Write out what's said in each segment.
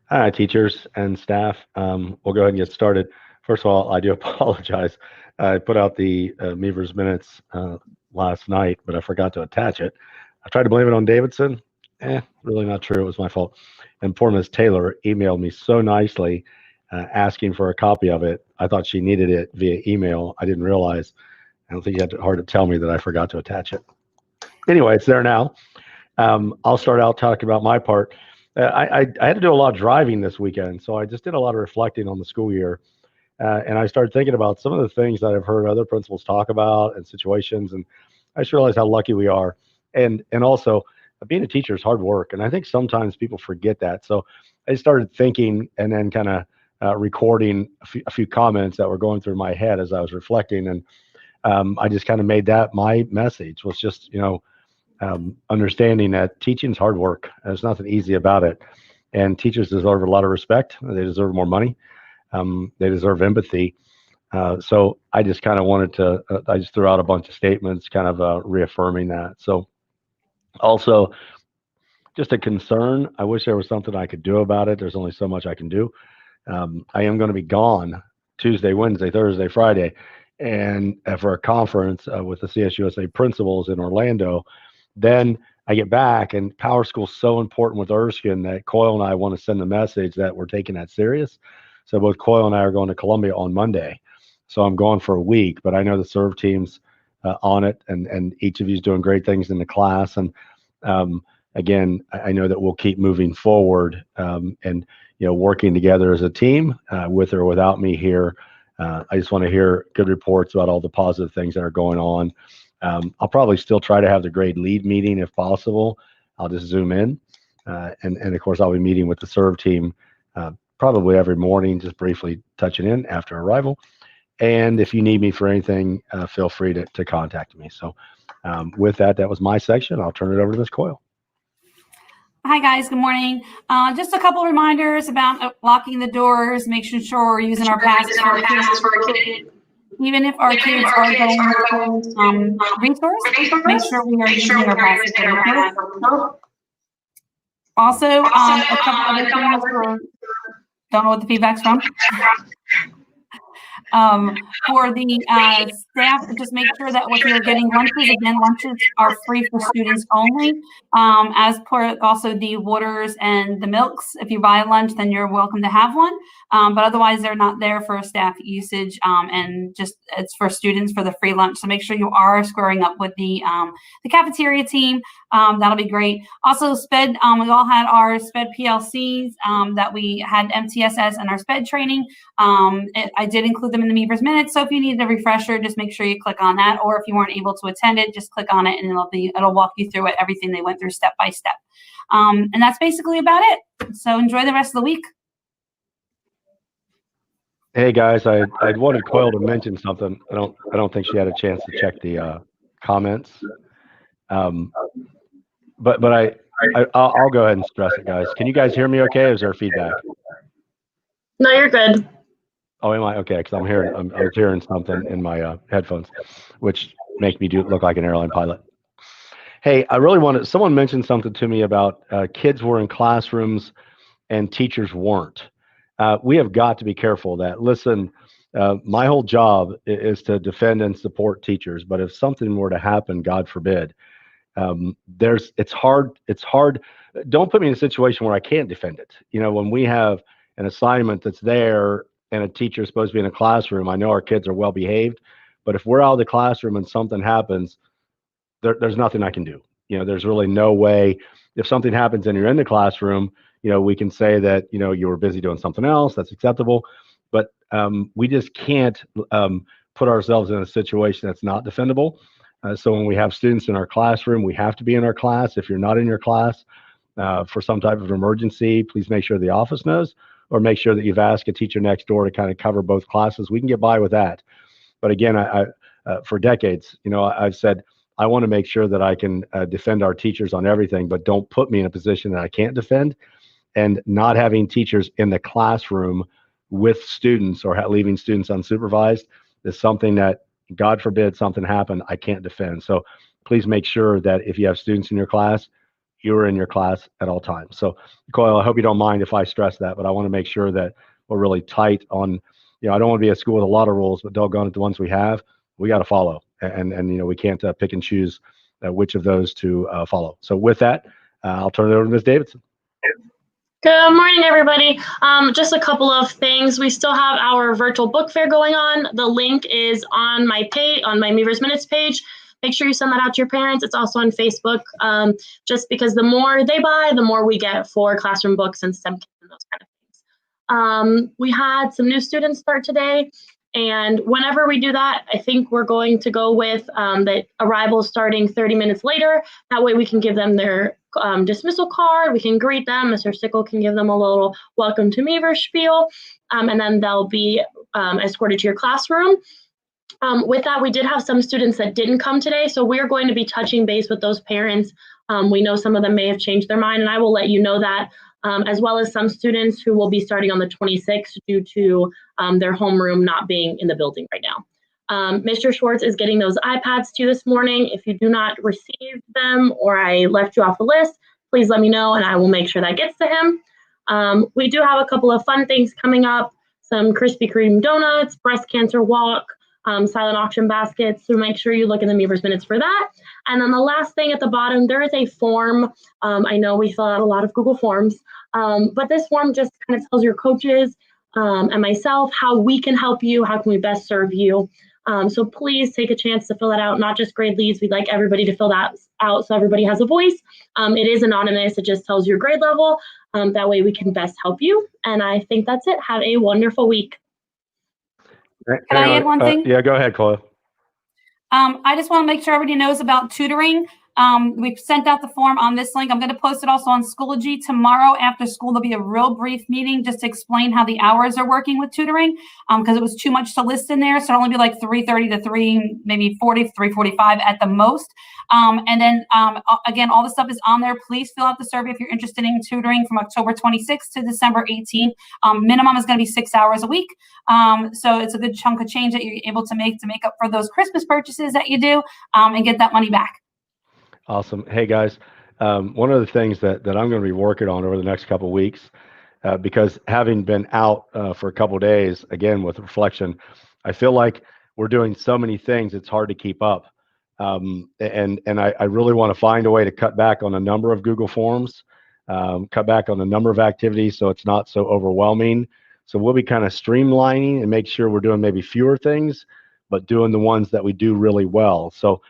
Hi, teachers and staff. We'll go ahead and get started. First of all, I do apologize. I put out the Mevers Minutes last night, but I forgot to attach it. I tried to blame it on Davidson. Really not true. It was my fault. And poor Miss Taylor emailed me so nicely asking for a copy of it. I thought she needed it via email. I didn't realize. I don't think you had to hard to tell me that I forgot to attach it. Anyway, it's there now. I'll start out talking about my part. I had to do a lot of driving this weekend, so I just did a lot of reflecting on the school year, and I started thinking about some of the things that I've heard other principals talk about and situations, and I just realized how lucky we are, and also being a teacher is hard work, and I think sometimes people forget that. So I started thinking and then kind of recording a few comments that were going through my head as I was reflecting, and I just kind of made that my message was just understanding that teaching is hard work. There's nothing easy about it. And teachers deserve a lot of respect. They deserve more money. They deserve empathy. So I just kind of wanted to, I just threw out a bunch of statements kind of reaffirming that. So also, just a concern. I wish there was something I could do about it. There's only so much I can do. I am going to be gone Tuesday, Wednesday, Thursday, Friday, and for a conference with the CSUSA principals in Orlando. Then I get back, and Power School's so important with Erskine that Coyle and I want to send the message that we're taking that serious. So both Coyle and I are going to Columbia on Monday. So I'm going for a week, but I know the serve team's on it, and each of you is doing great things in the class. And again, I know that we'll keep moving forward and working together as a team, with or without me here. I just want to hear good reports about all the positive things that are going on. I'll probably still try to have the grade lead meeting if possible. I'll just zoom in. And of course, I'll be meeting with the serve team probably every morning, just briefly touching in after arrival. And if you need me for anything, feel free to contact me. So with that, that was my section. I'll turn it over to Ms. Coyle. Hi guys, good morning. Just a couple reminders about locking the doors, making sure we're using our passes for our kids. Even if our kids are going to resource, make sure we are using our passes for. Also, a couple other things don't know what the feedback's from. For the staff, just make sure that if you're getting lunches, again, lunches are free for students only. As per also the waters and the milks, if you buy a lunch, then you're welcome to have one. But otherwise, they're not there for staff usage, and just it's for students for the free lunch. So make sure you are squaring up with the cafeteria team. That'll be great. Also, SPED, we all had our SPED PLCs that we had MTSS and our SPED training. I did include them in the Mevers Minutes, so if you need a refresher, just make sure you click on that, or if you weren't able to attend it, just click on it and it'll walk you through everything they went through step by step. And that's basically about it. So enjoy the rest of the week. Hey guys, I wanted Coyle to mention something. I don't think she had a chance to check the comments. But I'll go ahead and stress it, guys. Can you guys hear me okay? Or is there feedback? No, you're good. Oh, am I? Okay, because I'm hearing something in my headphones, which make me look like an airline pilot. Hey, I really wanted, someone mentioned something to me about kids were in classrooms and teachers weren't. We have got to be careful of that. Listen, my whole job is to defend and support teachers, but if something were to happen, God forbid, it's hard. Don't put me in a situation where I can't defend it. When we have an assignment that's there and a teacher is supposed to be in a classroom, I know our kids are well behaved, but if we're out of the classroom and something happens, there's nothing I can do. There's really no way. If something happens and you're in the classroom, we can say that, you were busy doing something else, that's acceptable, but we just can't put ourselves in a situation that's not defendable. So when we have students in our classroom, we have to be in our class. If you're not in your class for some type of emergency, please make sure the office knows, or make sure that you've asked a teacher next door to kind of cover both classes. We can get by with that. But again, I for decades, I've said, I want to make sure that I can defend our teachers on everything, but don't put me in a position that I can't defend. And not having teachers in the classroom with students or leaving students unsupervised is something that, God forbid something happen, I can't defend. So please make sure that if you have students in your class, you are in your class at all times. So, Coyle, I hope you don't mind if I stress that, but I want to make sure that we're really tight on, I don't want to be a school with a lot of rules, but doggone it, the ones we have, we got to follow. And we can't pick and choose which of those to follow. So with that, I'll turn it over to Ms. Davidson. Good morning, everybody. Just a couple of things. We still have our virtual book fair going on. The link is on my page, on my Mevers Minutes page. Make sure you send that out to your parents. It's also on Facebook, just because the more they buy, the more we get for classroom books and STEM kits and those kind of things. We had some new students start today, and whenever we do that, I think we're going to go with the arrival starting 30 minutes later. That way we can give them their dismissal card. We can greet them. Mr. Sickle can give them a little welcome to Mevers spiel, and then they'll be escorted to your classroom. With that, we did have some students that didn't come today, so we're going to be touching base with those parents. We know some of them may have changed their mind, and I will let you know that, as well as some students who will be starting on the 26th due to their homeroom not being in the building right now. Mr. Schwartz is getting those iPads to you this morning. If you do not receive them or I left you off the list, please let me know and I will make sure that gets to him. We do have a couple of fun things coming up, some Krispy Kreme donuts, breast cancer walk, silent auction baskets, so make sure you look in the Mevers Minutes for that. And then the last thing at the bottom, there is a form. I know we fill out a lot of Google Forms, but this form just kind of tells your coaches and myself how we can help you, how can we best serve you. So please take a chance to fill that out, not just grade leads. We'd like everybody to fill that out so everybody has a voice. It is anonymous. It just tells your grade level. That way we can best help you. And I think that's it. Have a wonderful week. Can I add one thing? Yeah, go ahead, Chloe. I just want to make sure everybody knows about tutoring. We've sent out the form on this link. I'm going to post it also on Schoology. Tomorrow after school, there'll be a real brief meeting just to explain how the hours are working with tutoring, because it was too much to list in there. So it'll only be like 3:30 to 3, maybe 3:45 at the most. And then again, all the stuff is on there. Please fill out the survey if you're interested in tutoring from October 26th to December 18th. Minimum is going to be 6 hours a week. So it's a good chunk of change that you're able to make up for those Christmas purchases that you do, and get that money back. Awesome. Hey, guys, one of the things that I'm going to be working on over the next couple of weeks, because having been out for a couple of days, again, with reflection, I feel like we're doing so many things, it's hard to keep up. And I really want to find a way to cut back on a number of Google Forms, cut back on the number of activities so it's not so overwhelming. So we'll be kind of streamlining and make sure we're doing maybe fewer things, but doing the ones that we do really well. So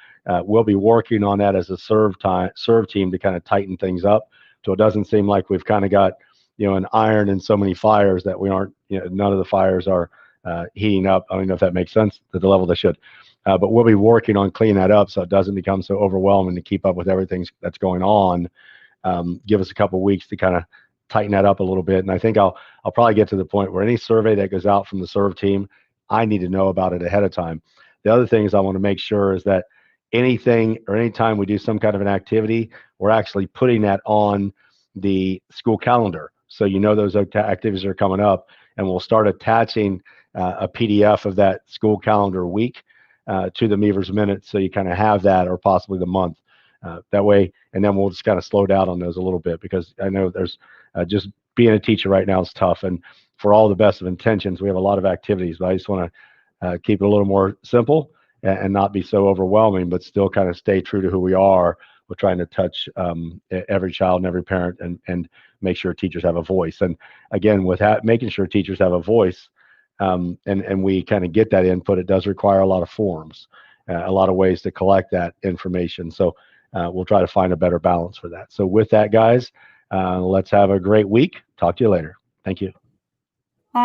we'll be working on that as a serve team to kind of tighten things up, so it doesn't seem like we've kind of got an iron in so many fires that we aren't, none of the fires are heating up. I don't know if that makes sense to the level they should, but we'll be working on cleaning that up so it doesn't become so overwhelming to keep up with everything that's going on. Give us a couple of weeks to kind of tighten that up a little bit, and I think I'll probably get to the point where any survey that goes out from the serve team, I need to know about it ahead of time. The other thing is I want to make sure is that anything or anytime we do some kind of an activity, we're actually putting that on the school calendar. So those activities are coming up, and we'll start attaching a PDF of that school calendar week to the Mevers Minutes, so you kind of have that, or possibly the month. That way, and then we'll just kind of slow down on those a little bit, because I know there's just being a teacher right now is tough, and for all the best of intentions, we have a lot of activities, but I just want to keep it a little more simple and not be so overwhelming, but still kind of stay true to who we are. We're trying to touch every child and every parent, and make sure teachers have a voice. And again, with that, making sure teachers have a voice, and we kind of get that input, it does require a lot of forms, a lot of ways to collect that information. So we'll try to find a better balance for that. So with that, guys, let's have a great week. Talk to you later. Thank you.